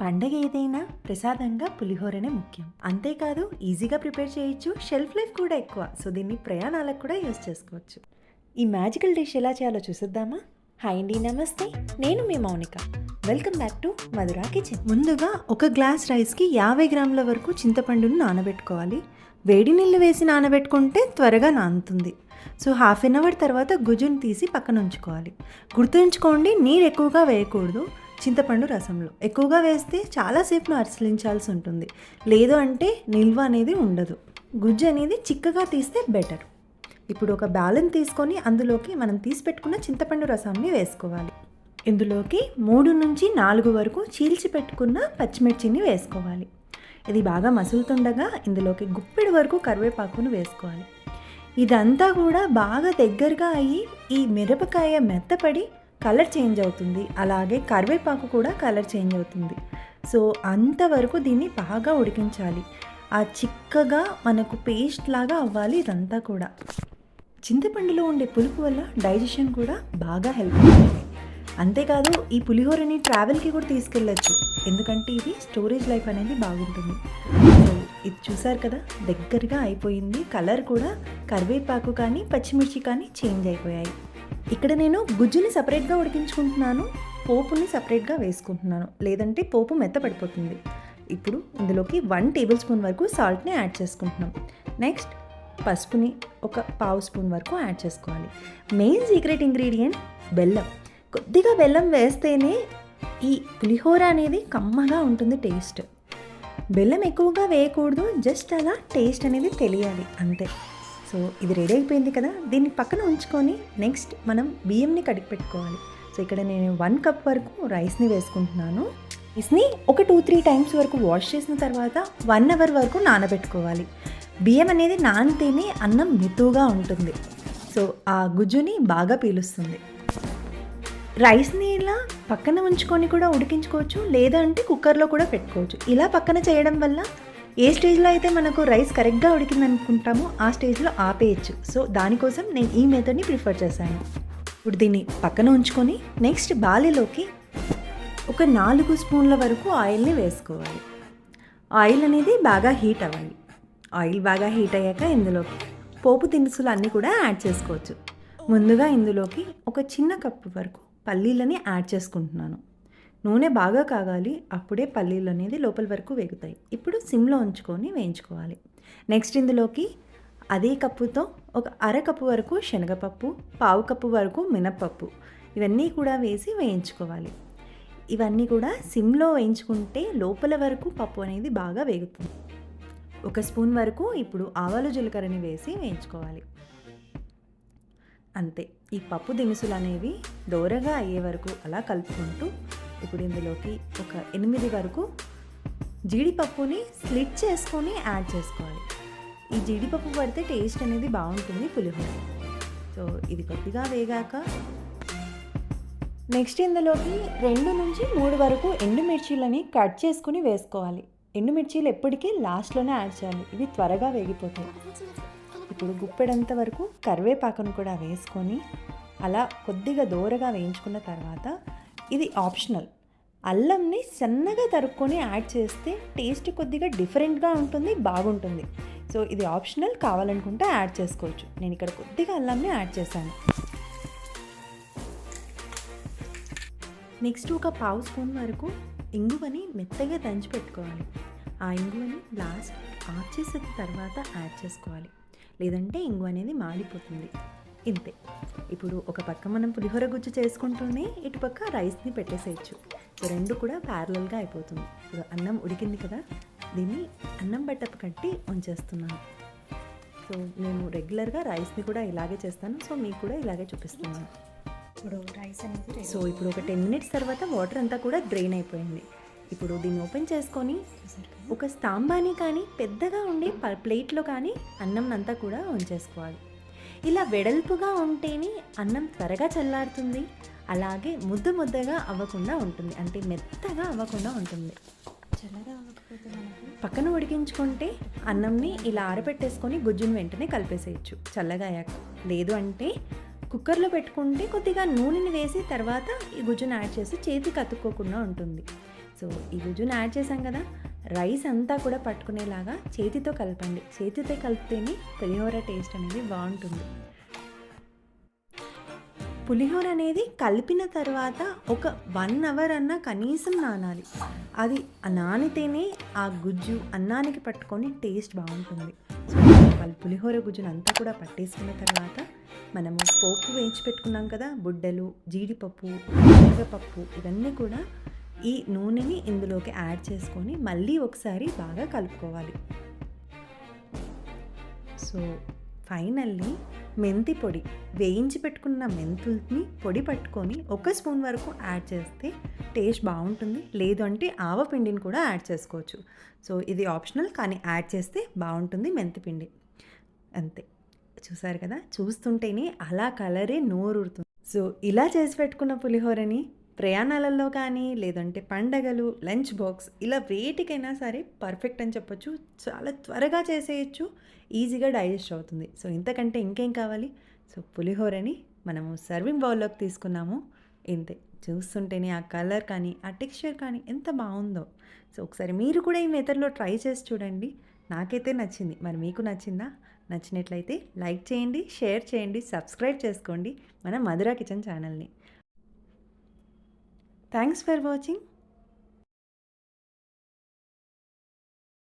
పండగ ఏదైనా ప్రసాదంగా పులిహోరనే ముఖ్యం. అంతేకాదు ఈజీగా ప్రిపేర్ చేయొచ్చు, షెల్ఫ్ లైఫ్ కూడా ఎక్కువ. సో దీన్ని ప్రయాణాలకు కూడా యూస్ చేసుకోవచ్చు. ఈ మ్యాజికల్ డిష్ ఎలా చేయాలో చూసిద్దామా? హాయ్ అండి, నమస్తే. నేను మీ Mounika. Welcome back to Madhura kitchen. ముందుగా ఒక గ్లాస్ రైస్కి 50 గ్రాముల వరకు చింతపండును నానబెట్టుకోవాలి. వేడి నీళ్ళు వేసి నానబెట్టుకుంటే త్వరగా నానుతుంది. సో హాఫ్ అన్ అవర్ తర్వాత గుజ్జును తీసి పక్కన ఉంచుకోవాలి. గుర్తుంచుకోండి, నీరు ఎక్కువగా వేయకూడదు. చింతపండు రసంలో ఎక్కువగా వేస్తే చాలాసేపు అరిసలించాల్సి ఉంటుంది, లేదు అంటే నిల్వ అనేది ఉండదు. గుజ్జు అనేది చిక్కగా తీస్తే బెటర్. ఇప్పుడు ఒక బ్యాలెన్ తీసుకొని అందులోకి మనం తీసి పెట్టుకున్న చింతపండు రసాన్ని వేసుకోవాలి. ఇందులోకి 3 నుంచి 4 వరకు చీల్చి పెట్టుకున్న పచ్చిమిర్చిని వేసుకోవాలి. ఇది బాగా మసులుతుండగా ఇందులోకి గుప్పెడు వరకు కరివేపాకును వేసుకోవాలి. ఇదంతా కూడా బాగా దగ్గరగా అయ్యి ఈ మిరపకాయ మెత్తపడి కలర్ చేంజ్ అవుతుంది. అలాగే కరివేపాకు కూడా కలర్ చేంజ్ అవుతుంది. సో అంతవరకు దీన్ని బాగా ఉడికించాలి. ఆ చిక్కగా మనకు పేస్ట్ లాగా అవ్వాలి ఇదంతా కూడా. చింతపండులో ఉండే పులుపు వల్ల డైజెషన్ కూడా బాగా హెల్ప్ అవుతుంది. అంతేకాదు ఈ పులిహోరని ట్రావెల్కి కూడా తీసుకెళ్ళచ్చు, ఎందుకంటే ఇది స్టోరేజ్ లైఫ్ అనేది బాగుంటుంది. సో ఇది చూసారు కదా, దగ్గరగా అయిపోయింది. కలర్ కూడా కరివేపాకు కానీ పచ్చిమిర్చి కానీ చేంజ్ అయిపోయాయి. ఇక్కడ నేను గుజ్జుని సపరేట్గా ఉడికించుకుంటున్నాను, పోపుని సపరేట్గా వేసుకుంటున్నాను, లేదంటే పోపు మెత్తపడిపోతుంది. ఇప్పుడు ఇందులోకి 1 టేబుల్ స్పూన్ వరకు సాల్ట్ని యాడ్ చేసుకుంటున్నాం. నెక్స్ట్ పసుపుని ఒక 1/2 స్పూన్ వరకు యాడ్ చేసుకోవాలి. మెయిన్ సీక్రెట్ ఇంగ్రీడియంట్ బెల్లం. కొద్దిగా బెల్లం వేస్తేనే ఈ పులిహోర అనేది కమ్మగా ఉంటుంది టేస్ట్. బెల్లం ఎక్కువగా వేయకూడదు, జస్ట్ అలా టేస్ట్ అనేది తెలియాలి అంతే. సో ఇది రెడీ అయిపోయింది కదా, దీన్ని పక్కన ఉంచుకొని నెక్స్ట్ మనం బియ్యంని కడిగి పెట్టుకోవాలి. సో ఇక్కడ నేను 1 కప్ వరకు రైస్ని వేసుకుంటున్నాను. రైస్ని ఒక 2-3 టైమ్స్ వరకు వాష్ చేసిన తర్వాత 1 అవర్ వరకు నానబెట్టుకోవాలి. బియ్యం అనేది నానితేనే అన్నం మెతుగా ఉంటుంది. సో ఆ గుజ్జుని బాగా పీలుస్తుంది. రైస్ని ఇలా పక్కన ఉంచుకొని కూడా ఉడికించుకోవచ్చు, లేదా అంటే కుక్కర్లో కూడా పెట్టుకోవచ్చు. ఇలా పక్కన చేయడం వల్ల ఏ స్టేజ్లో అయితే మనకు రైస్ కరెక్ట్గా ఉడికింది అనుకుంటామో ఆ స్టేజ్లో ఆపేయచ్చు. సో దానికోసం నేను ఈ మెథడ్ని ప్రిఫర్ చేశాను. ఇప్పుడు దీన్ని పక్కన ఉంచుకొని నెక్స్ట్ బాలిలోకి ఒక 4 స్పూన్ల వరకు ఆయిల్ని వేసుకోవాలి. ఆయిల్ అనేది బాగా హీట్ అవ్వాలి. ఆయిల్ బాగా హీట్ అయ్యాక ఇందులోకి పోపు దినుసులు అన్నీ కూడా యాడ్ చేసుకోవచ్చు. ముందుగా ఇందులోకి ఒక చిన్న కప్పు వరకు పల్లీలని యాడ్ చేసుకుంటున్నాను. నూనె బాగా కాగాలి, అప్పుడే పల్లీలు అనేది లోపల వరకు వేగుతాయి. ఇప్పుడు సిమ్లో ఉంచుకొని వేయించుకోవాలి. నెక్స్ట్ ఇందులోకి అదే కప్పుతో ఒక 1/2 కప్పు వరకు శనగపప్పు, 1/2 కప్పు వరకు మినప్పప్పు, ఇవన్నీ కూడా వేసి వేయించుకోవాలి. ఇవన్నీ కూడా సిమ్లో వేయించుకుంటే లోపల వరకు పప్పు అనేది బాగా వేగుతుంది. 1 స్పూన్ వరకు ఇప్పుడు ఆవాలు జీలకర్రని వేసి వేయించుకోవాలి. అంతే. ఈ పప్పు దినుసులు అనేవి దోరగా అయ్యే వరకు అలా కలుపుకుంటూ ఇప్పుడు ఇందులోకి ఒక 8 వరకు జీడిపప్పుని స్లిట్ చేసుకొని యాడ్ చేసుకోవాలి. ఈ జీడిపప్పు పడితే టేస్ట్ అనేది బాగుంటుంది పులిహోర. సో ఇది కొద్దిగా వేగాక నెక్స్ట్ ఇందులోకి 2 నుంచి 3 వరకు ఎండుమిర్చీలని కట్ చేసుకుని వేసుకోవాలి. ఎండుమిర్చీలు ఎప్పటికీ లాస్ట్లోనే యాడ్ చేయాలి, ఇవి త్వరగా వేగిపోతాయి. ఇప్పుడు గుప్పెడంత వరకు కరివేపాకును కూడా వేసుకొని అలా కొద్దిగా దోరగా వేయించుకున్న తర్వాత ఇది ఆప్షనల్. అల్లంని సన్నగా తరుక్కొని యాడ్ చేస్తే టేస్ట్ కొద్దిగా డిఫరెంట్గా ఉంటుంది, బాగుంటుంది. సో ఇది ఆప్షనల్, కావాలనుకుంటే యాడ్ చేసుకోవచ్చు. నేను ఇక్కడ కొద్దిగా అల్లంని యాడ్ చేశాను. నెక్స్ట్ ఒక 1/2 స్పూన్ వరకు ఇంగువని మెత్తగా దంచి పెట్టుకోవాలి. ఆ ఇంగువని లాస్ట్ ఆఫ్ చేసిన తర్వాత యాడ్ చేసుకోవాలి, లేదంటే ఇంగువ అనేది మాడిపోతుంది. ఇంతే. ఇప్పుడు ఒక పక్క మనం పులిహోర గుజ్జు చేసుకుంటూనే ఇటుపక్క రైస్ని పెట్టేసేయచ్చు. సో 2 కూడా ప్యారలల్గా అయిపోతుంది. ఇప్పుడు అన్నం ఉడికింది కదా, దీన్ని అన్నం బట్టపు కట్టి ఉంచేస్తున్నాను. సో నేను రెగ్యులర్గా రైస్ని కూడా ఇలాగే చేస్తాను, సో మీకు కూడా ఇలాగే చూపిస్తున్నాను. ఇప్పుడు రైస్ అనేది ఇప్పుడు ఒక 10 మినిట్స్ తర్వాత వాటర్ అంతా కూడా డ్రైన్ అయిపోయింది. ఇప్పుడు దీన్ని ఓపెన్ చేసుకొని ఒక స్తాంబాని కానీ పెద్దగా ఉండే ప్లేట్లో కానీ అన్నం అంతా కూడా ఉంచేసుకోవాలి. ఇలా వెడల్పుగా ఉంటేనే అన్నం త్వరగా చల్లారుతుంది, అలాగే ముద్దగా అవ్వకుండా ఉంటుంది, అంటే మెత్తగా అవ్వకుండా ఉంటుంది. చల్లగా అవ్వకపోతే పక్కన ఉడికించుకుంటే అన్నంని ఇలా ఆరబెట్టేసుకొని గుజ్జును వెంటనే కలిపేసేయచ్చు చల్లగా అయ్యాక. లేదు అంటే కుక్కర్లో పెట్టుకుంటే కొద్దిగా నూనెని వేసి తర్వాత ఈ గుజ్జును యాడ్ చేసి చేతికి అతుక్కోకుండా ఉంటుంది. సో ఈ గుజ్జుని యాడ్ చేసాం కదా, రైస్ అంతా కూడా పట్టుకునేలాగా చేతితో కలపండి. చేతితో కలిపితేనే పులిహోర టేస్ట్ అనేది బాగుంటుంది. పులిహోర అనేది కలిపిన తర్వాత ఒక 1 అవర్ అన్నా కనీసం నానాలి. అది నానితేనే ఆ గుజ్జు అన్నానికి పట్టుకొని టేస్ట్ బాగుంటుంది. సో వాళ్ళు పులిహోర గుజ్జును అంతా కూడా పట్టేసుకున్న తర్వాత మనము పోపు వేయించి పెట్టుకున్నాం కదా, బుడ్డలు, జీడిపప్పు, శనగపప్పు, ఇవన్నీ కూడా ఈ నూనెని ఇందులోకి యాడ్ చేసుకొని మళ్ళీ ఒకసారి బాగా కలుపుకోవాలి. సో ఫైనల్లీ మెంతి పొడి, వేయించి పెట్టుకున్న మెంతుల్ని పొడి పట్టుకొని 1 స్పూన్ వరకు యాడ్ చేస్తే టేస్ట్ బాగుంటుంది. లేదు అంటే ఆవపిండిని కూడా యాడ్ చేసుకోవచ్చు. సో ఇది ఆప్షనల్, కానీ యాడ్ చేస్తే బాగుంటుంది మెంతి పిండి. అంతే, చూసారు కదా, చూస్తుంటేనే అలా కలరే నోరూరుతుంది. సో ఇలా చేసి పెట్టుకున్న పులిహోరని ప్రయాణాలలో కానీ, లేదంటే పండగలు, లంచ్ బాక్స్, ఇలా వేటికైనా సరే పర్ఫెక్ట్ అని చెప్పొచ్చు. చాలా త్వరగా చేసేయచ్చు, ఈజీగా డైజెస్ట్ అవుతుంది. సో ఇంతకంటే ఇంకేం కావాలి. సో పులిహోరని మనము సర్వింగ్ బౌల్లోకి తీసుకున్నాము. ఇంతే, చూస్తుంటేనే ఆ కలర్ కానీ, ఆ టెక్స్చర్ కానీ ఎంత బాగుందో. సో ఒకసారి మీరు కూడా ఈ మెథడ్లో ట్రై చేసి చూడండి. నాకైతే నచ్చింది. మరి మీకు నచ్చిందా? నచ్చినట్లయితే లైక్ చేయండి, షేర్ చేయండి, సబ్స్క్రైబ్ చేసుకోండి మన మధురా కిచెన్ ఛానల్ని. Thanks for watching.